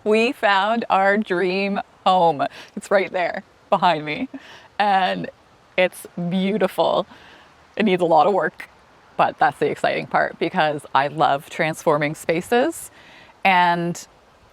We found our dream home. It's right there behind me, and it's beautiful. It needs a lot of work, but that's the exciting part because I love transforming spaces, and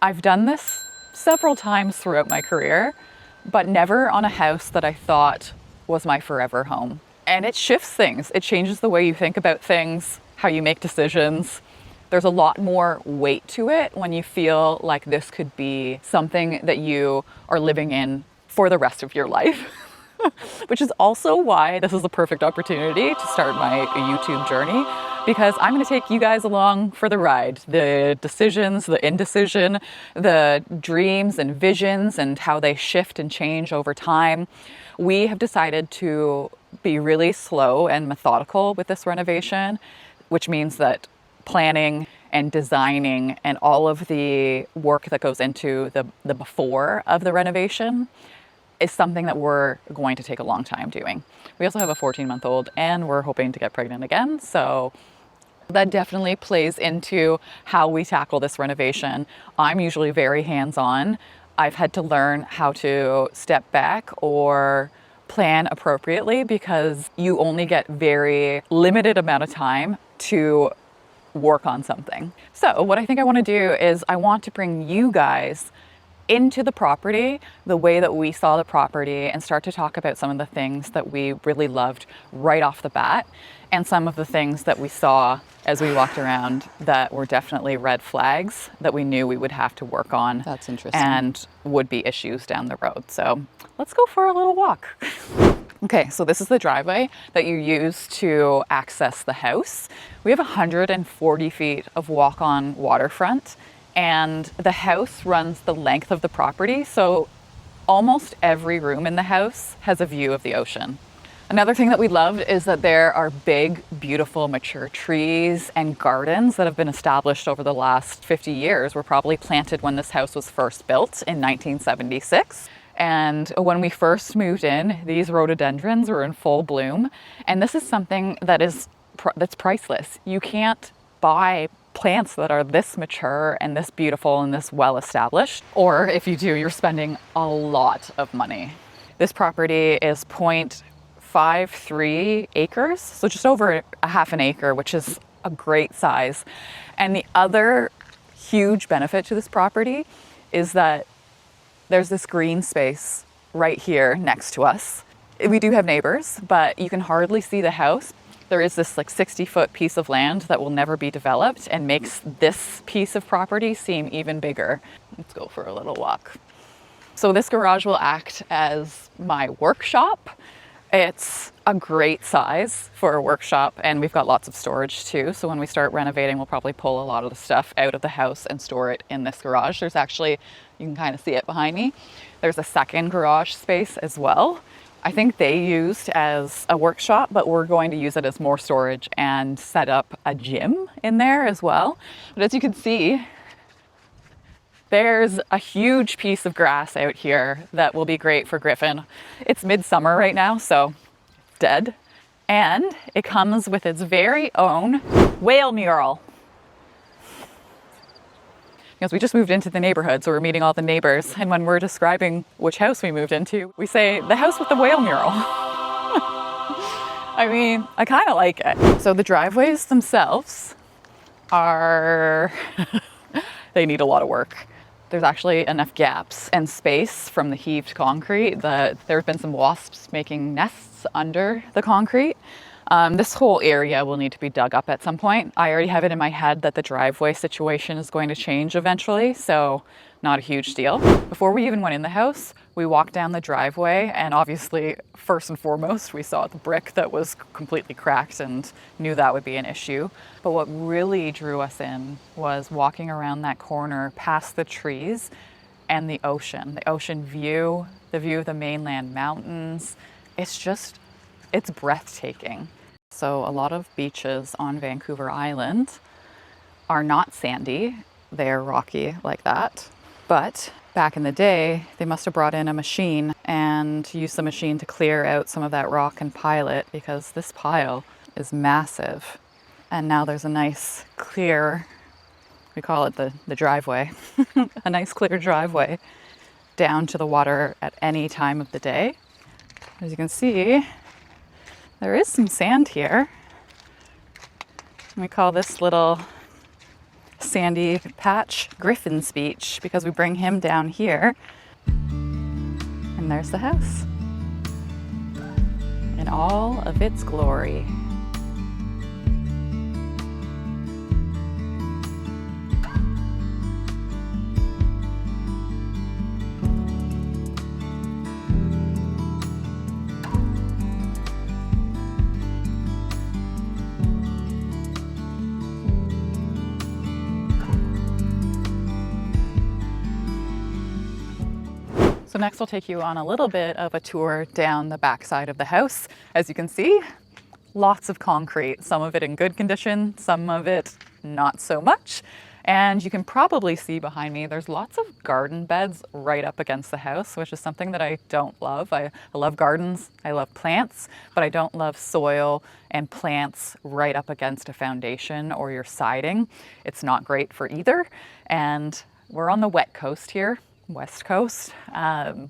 I've done this several times throughout my career, but never on a house that I thought was my forever home. And it shifts things. It changes the way you think about things, how you make decisions. There's a lot more weight to it when you feel like this could be something that you are living in for the rest of your life. Which is also why this is the perfect opportunity to start my YouTube journey, because I'm going to take you guys along for the ride. The decisions, the indecision, the dreams and visions and how they shift and change over time. We have decided to be really slow and methodical with this renovation, which means that planning and designing and all of the work that goes into the before of the renovation is something that we're going to take a long time doing. We also have a 14-month-old and we're hoping to get pregnant again. So that definitely plays into how we tackle this renovation. I'm usually very hands-on. I've had to learn how to step back or plan appropriately because you only get very limited amount of time to work on something. So what I think I want to do is I want to bring you guys into the property, the way that we saw the property, and start to talk about some of the things that we really loved right off the bat, and some of the things that we saw as we walked around that were definitely red flags that we knew we would have to work on. That's interesting. And would be issues down the road. So let's go for a little walk. Okay, so this is the driveway that you use to access the house. We have 140 feet of walk-on waterfront, and the house runs the length of the property, so almost every room in the house has a view of the ocean. Another thing that we loved is that there are big, beautiful, mature trees and gardens that have been established over the last 50 years. Were probably planted when this house was first built in 1976. And when we first moved in, these rhododendrons were in full bloom. And this is something that's priceless. You can't buy plants that are this mature and this beautiful and this well established. Or if you do, you're spending a lot of money. This property is 0.53 acres, so just over a half an acre, which is a great size. And the other huge benefit to this property is that there's this green space right here next to us. We do have neighbors, but you can hardly see the house. There is this like 60-foot piece of land that will never be developed and makes this piece of property seem even bigger. Let's go for a little walk. So this garage will act as my workshop. It's a great size for a workshop, and we've got lots of storage too. So when we start renovating, we'll probably pull a lot of the stuff out of the house and store it in this garage. There's actually, you can kind of see it behind me, there's a second garage space as well. I think they used as a workshop, but we're going to use it as more storage and set up a gym in there as well. But as you can see, there's a huge piece of grass out here that will be great for Griffin. It's midsummer right now, so it's dead. And it comes with its very own whale mural. Because we just moved into the neighborhood, so we're meeting all the neighbors. And when we're describing which house we moved into, we say, the house with the whale mural. I mean, I kind of like it. So the driveways themselves are, they need a lot of work. There's actually enough gaps and space from the heaved concrete that there have been some wasps making nests under the concrete. This whole area will need to be dug up at some point. I already have it in my head that the driveway situation is going to change eventually, so not a huge deal. Before we even went in the house, we walked down the driveway, and obviously, first and foremost, we saw the brick that was completely cracked and knew that would be an issue. But what really drew us in was walking around that corner past the trees and the ocean view, the view of the mainland mountains. It's breathtaking. So a lot of beaches on Vancouver Island are not sandy. They're rocky like that. But back in the day, they must have brought in a machine and used the machine to clear out some of that rock and pile it, because this pile is massive. And now there's a nice clear we call it the driveway, a nice clear driveway down to the water at any time of the day. As you can see, there is some sand here. We call this little sandy patch Griffin's Beach because we bring him down here. And there's the house in all of its glory. So next I'll take you on a little bit of a tour down the backside of the house. As you can see, lots of concrete, some of it in good condition, some of it not so much. And you can probably see behind me, there's lots of garden beds right up against the house, which is something that I don't love. I love gardens, I love plants, but I don't love soil and plants right up against a foundation or your siding. It's not great for either. And we're on the wet coast here. West Coast.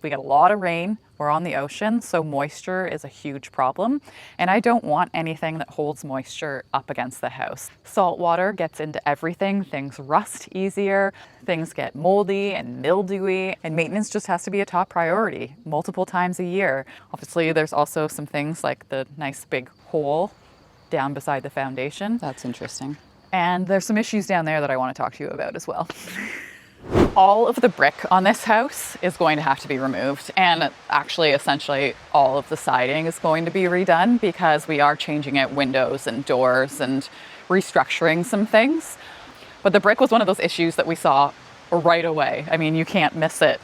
We get a lot of rain. We're on the ocean, so moisture is a huge problem. And I don't want anything that holds moisture up against the house. Salt water gets into everything. Things rust easier. Things get moldy and mildewy. And maintenance just has to be a top priority multiple times a year. Obviously, there's also some things like the nice big hole down beside the foundation. That's interesting. And there's some issues down there that I want to talk to you about as well. All of the brick on this house is going to have to be removed, and actually essentially all of the siding is going to be redone because we are changing out windows and doors and restructuring some things. But the brick was one of those issues that we saw right away. I mean, you can't miss it.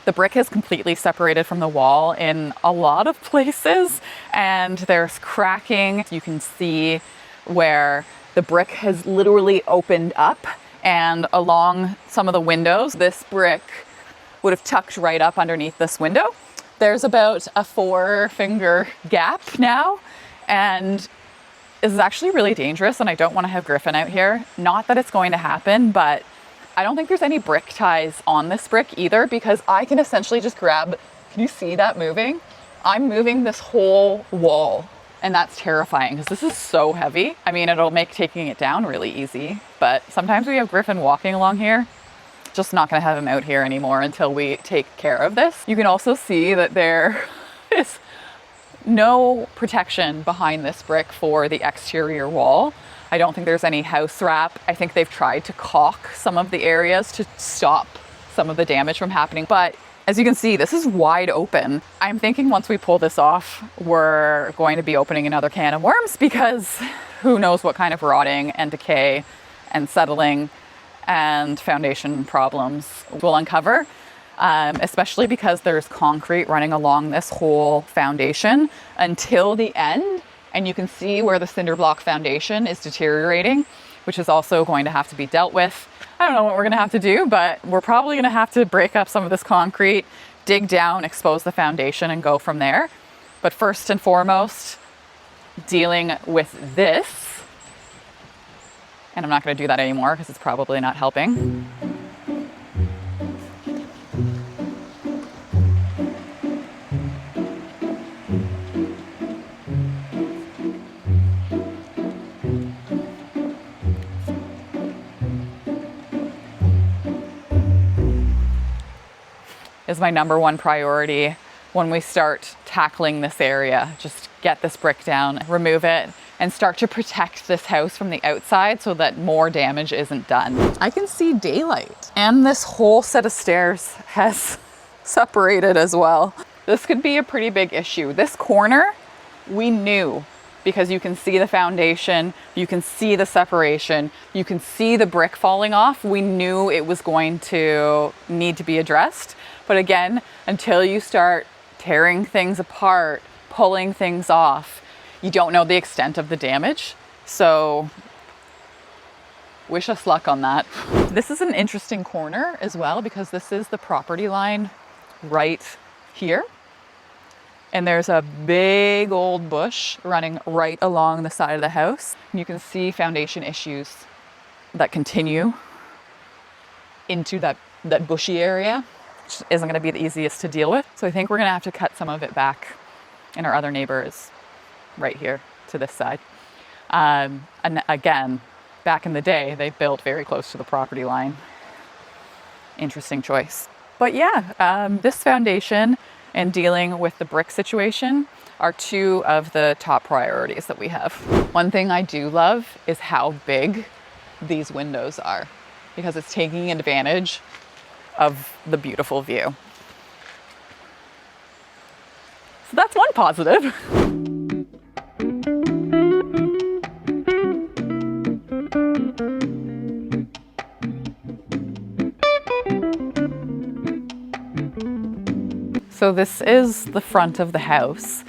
The brick is completely separated from the wall in a lot of places, and there's cracking. You can see where the brick has literally opened up. And along some of the windows, this brick would have tucked right up underneath this window. There's about a 4-finger gap now, and this is actually really dangerous, and I don't want to have Griffin out here. Not that it's going to happen, but I don't think there's any brick ties on this brick either, because I can essentially just grab, can you see that moving? I'm moving this whole wall. And that's terrifying because this is so heavy. I mean, it'll make taking it down really easy, but sometimes we have Griffin walking along here. Just not gonna have him out here anymore until we take care of this. You can also see that there is no protection behind this brick for the exterior wall. I don't think there's any house wrap. I think they've tried to caulk some of the areas to stop some of the damage from happening, but as you can see, this is wide open. I'm thinking once we pull this off, we're going to be opening another can of worms because who knows what kind of rotting and decay and settling and foundation problems we'll uncover, especially because there's concrete running along this whole foundation until the end. And you can see where the cinder block foundation is deteriorating, which is also going to have to be dealt with. I don't know what we're gonna have to do, but we're probably gonna have to break up some of this concrete, dig down, expose the foundation, and go from there. But first and foremost, dealing with this. And I'm not gonna do that anymore because it's probably not helping. Is my number one priority when we start tackling this area. Just get this brick down, remove it, and start to protect this house from the outside so that more damage isn't done. I can see daylight, and this whole set of stairs has separated as well. This could be a pretty big issue. This corner, we knew, because you can see the foundation, you can see the separation, you can see the brick falling off. We knew it was going to need to be addressed. But again, until you start tearing things apart, pulling things off, you don't know the extent of the damage. So wish us luck on that. This is an interesting corner as well because this is the property line right here. And there's a big old bush running right along the side of the house. You can see foundation issues that continue into that bushy area, which isn't going to be the easiest to deal with. So I think we're going to have to cut some of it back, and our other neighbor is right here to this side. And again, back in the day, they built very close to the property line. Interesting choice. But yeah, this foundation and dealing with the brick situation are two of the top priorities that we have. One thing I do love is how big these windows are, because it's taking advantage of the beautiful view. So that's one positive. So this is the front of the house,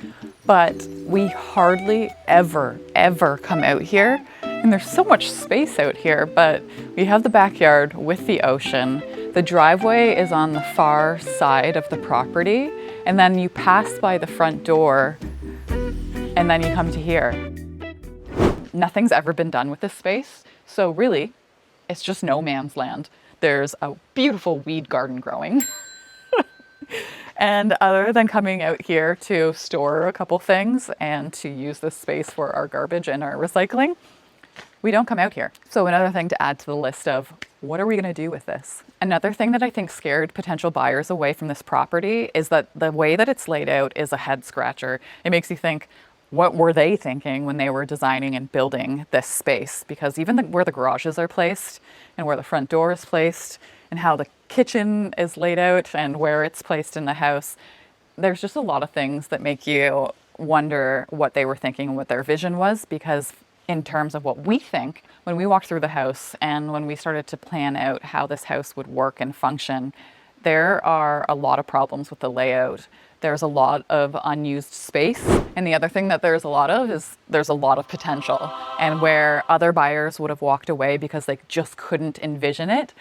but we hardly ever come out here. And there's so much space out here, but we have the backyard with the ocean. The driveway is on the far side of the property, and then you pass by the front door and then you come to here. Nothing's ever been done with this space, so really it's just no man's land. There's a beautiful weed garden growing. And other than coming out here to store a couple things and to use this space for our garbage and our recycling, we don't come out here. So another thing to add to the list of what are we going to do with this? Another thing that I think scared potential buyers away from this property is that the way that it's laid out is a head scratcher. It makes you think, what were they thinking when they were designing and building this space? Because even where the garages are placed and where the front door is placed and how the kitchen is laid out and where it's placed in the house, there's just a lot of things that make you wonder what they were thinking and what their vision was. Because in terms of what we think, when we walked through the house and when we started to plan out how this house would work and function, there are a lot of problems with the layout. There's a lot of unused space. And the other thing that there's a lot of is there's a lot of potential. And where other buyers would have walked away because they just couldn't envision it,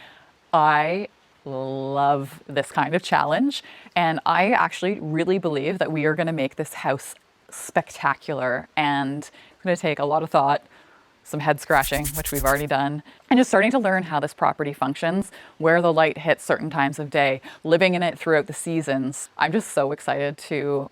I love this kind of challenge. And I actually really believe that we are going to make this house spectacular. And it's going to take a lot of thought, some head scratching, which we've already done, and just starting to learn how this property functions, where the light hits certain times of day, living in it throughout the seasons. I'm just so excited to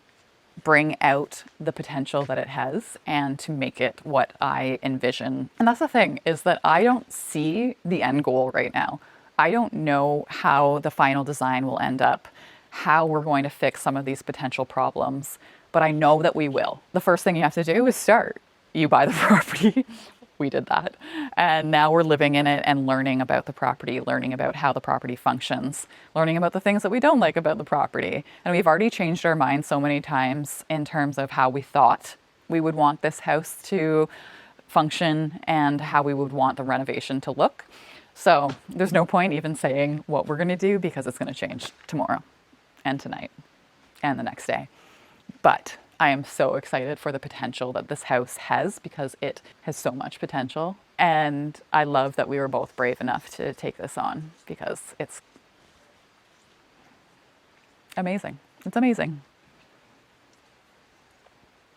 bring out the potential that it has and to make it what I envision. And that's the thing, is that I don't see the end goal right now. I don't know how the final design will end up, how we're going to fix some of these potential problems, but I know that we will. The first thing you have to do is start. You buy the property. We did that. And now we're living in it and learning about the property, learning about how the property functions, learning about the things that we don't like about the property. And we've already changed our minds so many times in terms of how we thought we would want this house to function and how we would want the renovation to look. So there's no point even saying what we're going to do because it's going to change tomorrow and tonight and the next day. But I am so excited for the potential that this house has, because it has so much potential. And I love that we were both brave enough to take this on, because it's amazing. It's amazing.